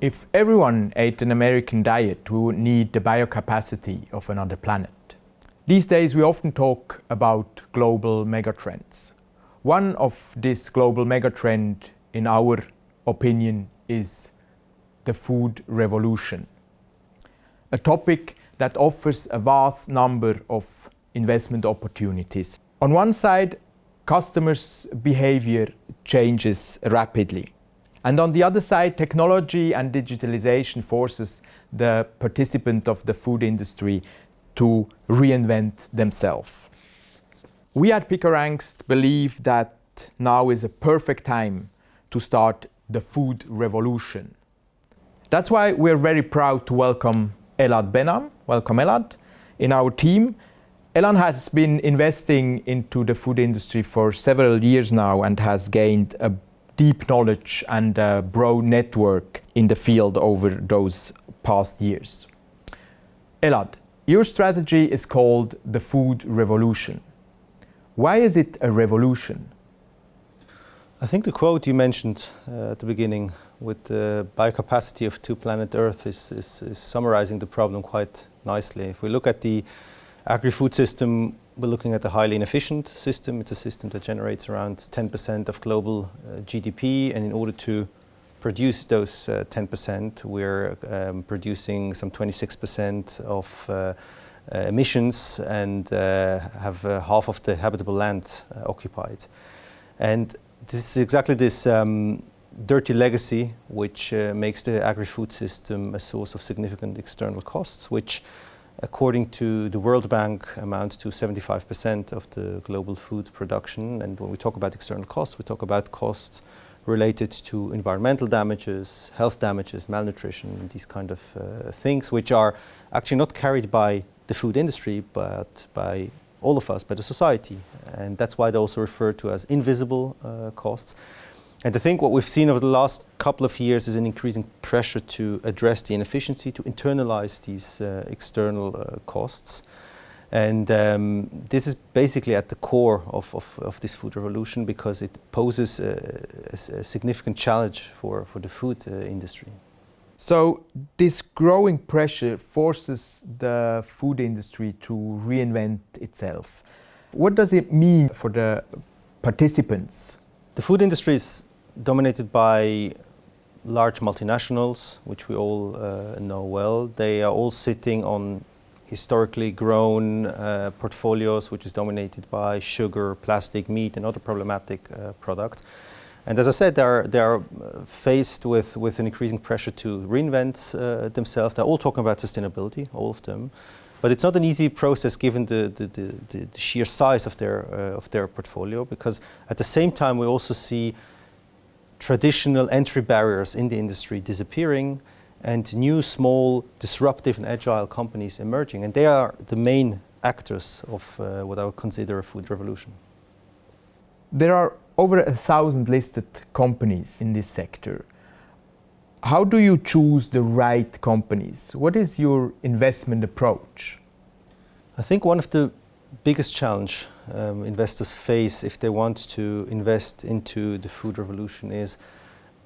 If everyone ate an American diet, we would need the biocapacity of another planet. These days we often talk about global megatrends. One of this global megatrend, in our opinion, is the food revolution. A topic that offers a vast number of investment opportunities. On one side, customers' behavior changes rapidly. And on the other side, technology and digitalization forces the participant of the food industry to reinvent themselves. We at Picard Angst believe that now is a perfect time to start the food revolution. That's why we're very proud to welcome Elad Ben-Am. Welcome, Elad, in our team. Elad has been investing into the food industry for several years now and has gained a deep knowledge and a broad network in the field over those past years. Elad, your strategy is called the food revolution. Why is it a revolution? I think the quote you mentioned at the beginning with the biocapacity of planet Earth is summarizing the problem quite nicely. If we look at the agri-food system, we're looking at a highly inefficient system. It's a system that generates around 10% of global GDP, and in order to produce those 10%, we're producing some 26% of emissions and have half of the habitable land occupied. And this is exactly this dirty legacy which makes the agri-food system a source of significant external costs, which according to the World Bank amount to 75% of the global food production. And when we talk about external costs, we talk about costs related to environmental damages, health damages, malnutrition, these kind of things, which are actually not carried by the food industry, but by all of us, by the society. And that's why they're also referred to as invisible costs. And I think what we've seen over the last couple of years is an increasing pressure to address the inefficiency, to internalize these external costs. And this is basically at the core of this food revolution, because it poses a significant challenge for the food industry. So this growing pressure forces the food industry to reinvent itself. What does it mean for the participants? The food industry is dominated by large multinationals, which we all know well. They are all sitting on historically grown portfolios, which is dominated by sugar, plastic, meat, and other problematic products. And as I said, they are faced with an increasing pressure to reinvent themselves. They're all talking about sustainability, all of them. But it's not an easy process given the sheer size of their portfolio, because at the same time we also see traditional entry barriers in the industry disappearing and new, small, disruptive and agile companies emerging. And they are the main actors of what I would consider a food revolution. There are over 1,000 listed companies in this sector. How do you choose the right companies? What is your investment approach? I think one of the biggest challenge investors face if they want to invest into the food revolution is,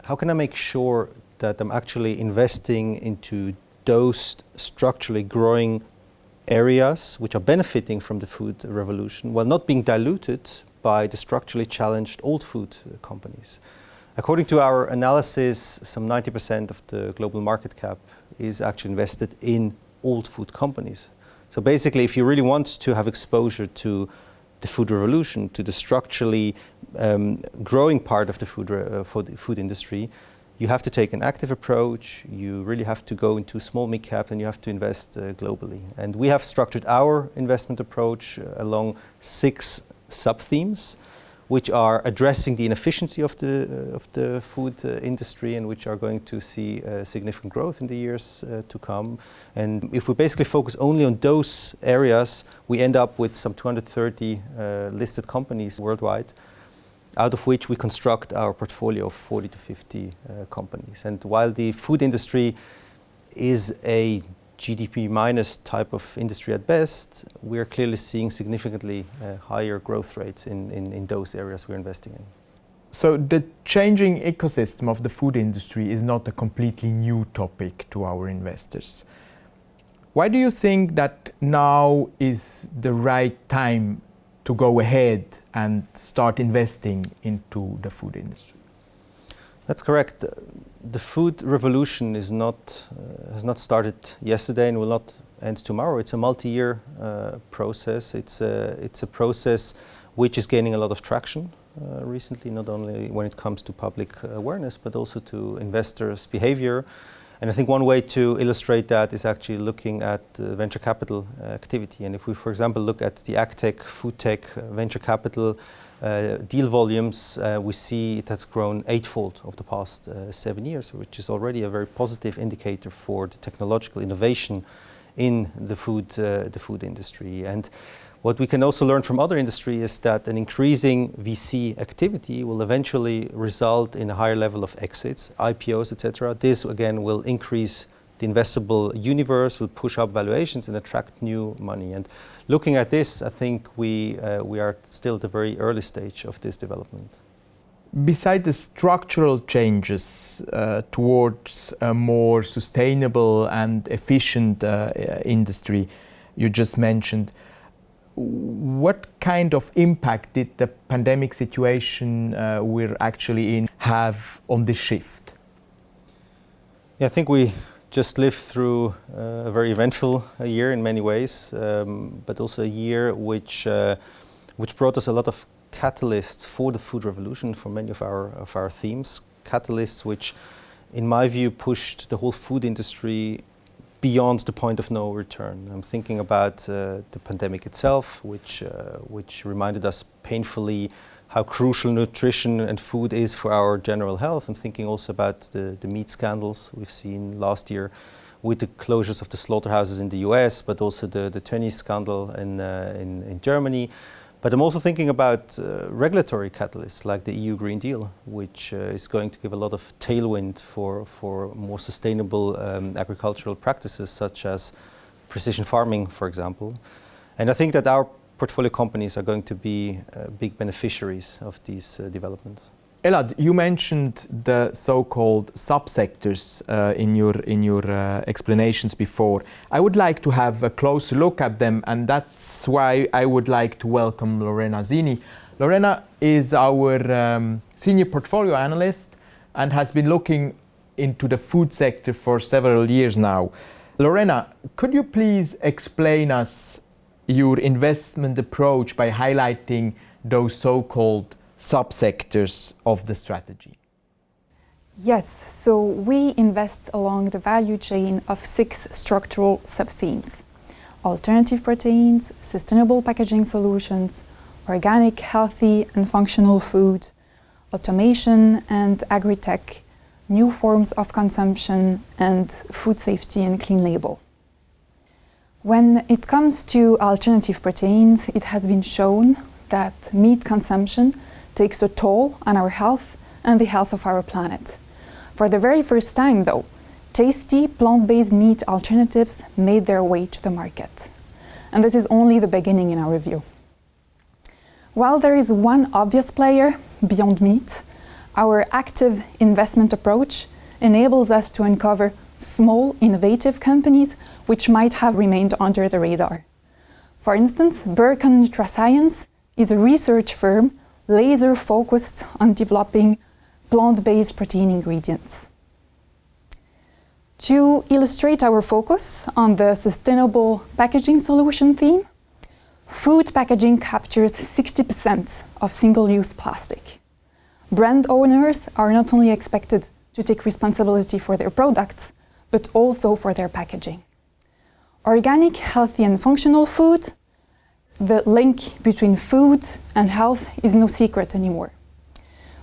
how can I make sure that I'm actually investing into those structurally growing areas which are benefiting from the food revolution while not being diluted by the structurally challenged old food companies. According to our analysis, some 90% of the global market cap is actually invested in old food companies. So basically, if you really want to have exposure to the food revolution, to the structurally growing part of the food industry, you have to take an active approach. You really have to go into small mid-cap, and you have to invest globally. And we have structured our investment approach along 6 sub-themes, which are addressing the inefficiency of the food industry, and which are going to see significant growth in the years to come. And if we basically focus only on those areas, we end up with some 230 listed companies worldwide, out of which we construct our portfolio of 40 to 50 companies. And while the food industry is a GDP minus type of industry at best, we are clearly seeing significantly higher growth rates in those areas we're investing in. So the changing ecosystem of the food industry is not a completely new topic to our investors. Why do you think that now is the right time to go ahead and start investing into the food industry? That's correct. The food revolution has not started yesterday and will not end tomorrow. It's a multi-year process. It's a process which is gaining a lot of traction recently, not only when it comes to public awareness, but also to investors' behavior. And I think one way to illustrate that is actually looking at venture capital activity. And if we, for example, look at the agtech, food tech, venture capital deal volumes, we see it has grown eightfold over the past 7 years, which is already a very positive indicator for the technological innovation in the food industry. And what we can also learn from other industry is that an increasing VC activity will eventually result in a higher level of exits, IPOs, etc. This again will increase the investable universe, will push up valuations and attract new money. And looking at this, I think we are still at the very early stage of this development. Besides the structural changes towards a more sustainable and efficient industry you just mentioned, what kind of impact did the pandemic situation we're actually in have on this shift? Yeah, I think we just lived through a very eventful year in many ways, but also a year which brought us a lot of catalysts for the food revolution for many of our themes. Catalysts which, in my view, pushed the whole food industry beyond the point of no return. I'm thinking about the pandemic itself, which reminded us painfully how crucial nutrition and food is for our general health. I'm thinking also about the meat scandals we've seen last year with the closures of the slaughterhouses in the US, but also the Tönnies scandal in Germany. But I'm also thinking about regulatory catalysts like the EU Green Deal, which is going to give a lot of tailwind for more sustainable agricultural practices, such as precision farming, for example. And I think that our portfolio companies are going to be big beneficiaries of these developments. Elad, you mentioned the so-called subsectors in your explanations before. I would like to have a closer look at them, and that's why I would like to welcome Lorena Zini. Lorena is our senior portfolio analyst and has been looking into the food sector for several years now. Lorena, could you please explain us your investment approach by highlighting those so-called subsectors of the strategy? Yes, so we invest along the value chain of 6 structural sub-themes: alternative proteins, sustainable packaging solutions, organic, healthy and functional food, automation and agri-tech, new forms of consumption, and food safety and clean label. When it comes to alternative proteins, it has been shown that meat consumption takes a toll on our health and the health of our planet. For the very first time, though, tasty plant-based meat alternatives made their way to the market. And this is only the beginning in our view. While there is one obvious player beyond meat, our active investment approach enables us to uncover small, innovative companies which might have remained under the radar. For instance, Burcon Nutrascience is a research firm laser focused on developing plant-based protein ingredients. To illustrate our focus on the sustainable packaging solution theme, food packaging captures 60% of single-use plastic. Brand owners are not only expected to take responsibility for their products, but also for their packaging. Organic, healthy and functional food, the link between food and health is no secret anymore.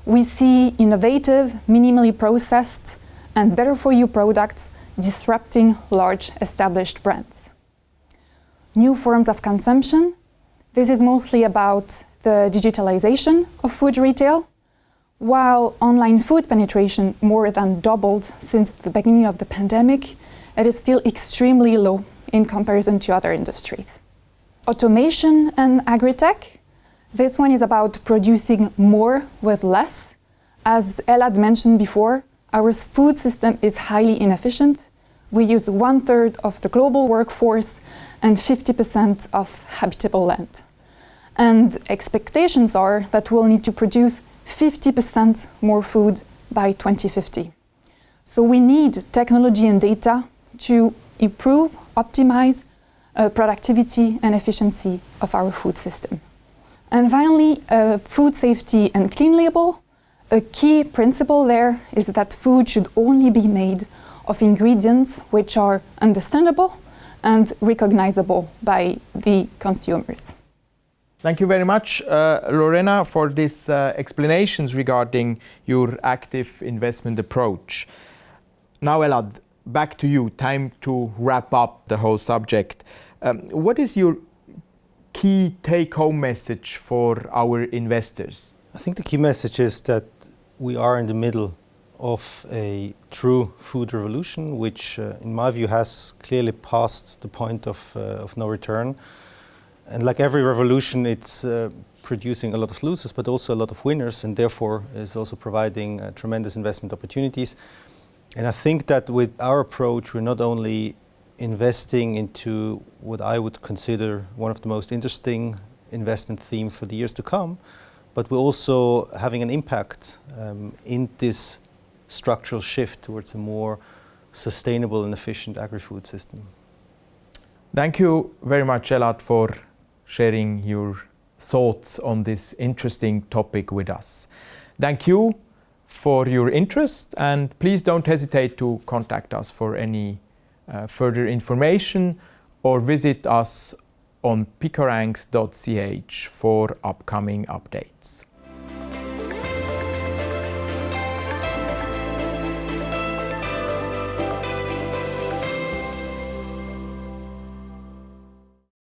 We see innovative, minimally processed and better-for-you products disrupting large established brands. New forms of consumption. This is mostly about the digitalization of food retail. While online food penetration more than doubled since the beginning of the pandemic, it is still extremely low in comparison to other industries. Automation and agri-tech. This one is about producing more with less As Elad mentioned before, our food system is highly inefficient. We use 1/3 of the global workforce and 50% of habitable land. And expectations are that we'll need to produce 50% more food by 2050. So we need technology and data to improve, optimize productivity and efficiency of our food system. And finally, food safety and clean label. A key principle there is that food should only be made of ingredients which are understandable and recognizable by the consumers. Thank you very much, Lorena, for these explanations regarding your active investment approach. Now, Elad, back to you. Time to wrap up the whole subject. What is your key take-home message for our investors? I think the key message is that we are in the middle of a true food revolution, which in my view has clearly passed the point of no return. And like every revolution, it's producing a lot of losers, but also a lot of winners, and therefore is also providing tremendous investment opportunities. And I think that with our approach, we're not only investing into what I would consider one of the most interesting investment themes for the years to come, but we're also having an impact in this structural shift towards a more sustainable and efficient agri-food system. Thank you very much, Elad, for sharing your thoughts on this interesting topic with us. Thank you for your interest, and please don't hesitate to contact us for any further information or visit us on picardangst.ch for upcoming updates.